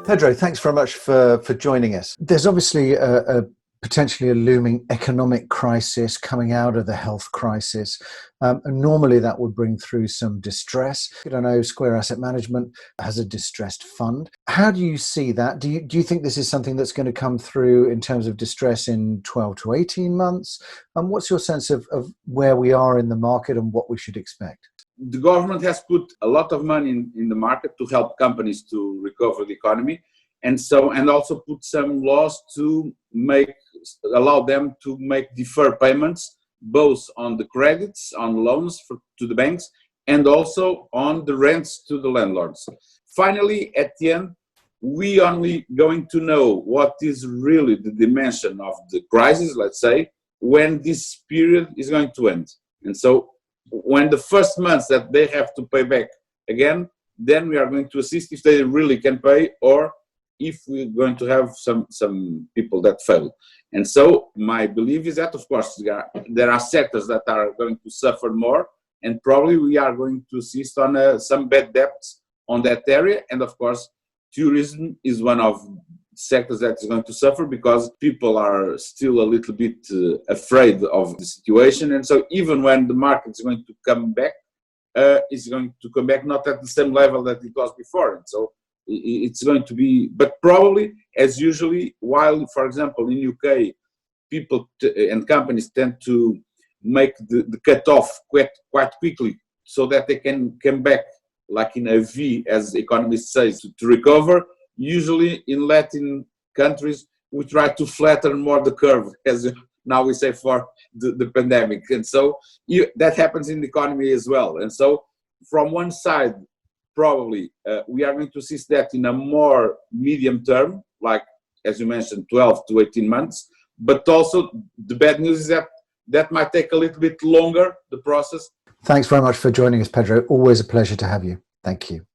Pedro, thanks very much for joining us. There's obviously a potentially a looming economic crisis coming out of the health crisis. And normally that would bring through some distress. I know Square Asset Management has a distressed fund. How do you see that? Do you think this is something that's going to come through in terms of distress in 12 to 18 months? And what's your sense of where we are in the market and what we should expect? The government has put a lot of money in the market to help companies to recover the economy, and also put some laws to allow them to make deferred payments, both on the credits, on loans to the banks, and also on the rents to the landlords. Finally, at the end, we only going to know what is really the dimension of the crisis, let's say, when this period is going to end. And so when the first months that they have to pay back again, then we are going to assist if they really can pay, or if we're going to have some people that fail. And so my belief is that, of course, there are sectors that are going to suffer more, and probably we are going to assist on some bad debts on that area. And of course, tourism is one of sectors that is going to suffer because people are still a little bit afraid of the situation. And so even when the market is going to come back, it's going to come back not at the same level that it was before. And so it's going to be, but probably as usually, while, for example, in UK, people and companies tend to make the cutoff quite quickly so that they can come back like in a V, as economists say, to recover. Usually in Latin countries, we try to flatten more the curve, as now we say, for the pandemic. And so that happens in the economy as well. And so from one side, probably we are going to see that in a more medium term, like, as you mentioned, 12 to 18 months. But also the bad news is that might take a little bit longer, the process. Thanks very much for joining us, Pedro. Always a pleasure to have you. Thank you.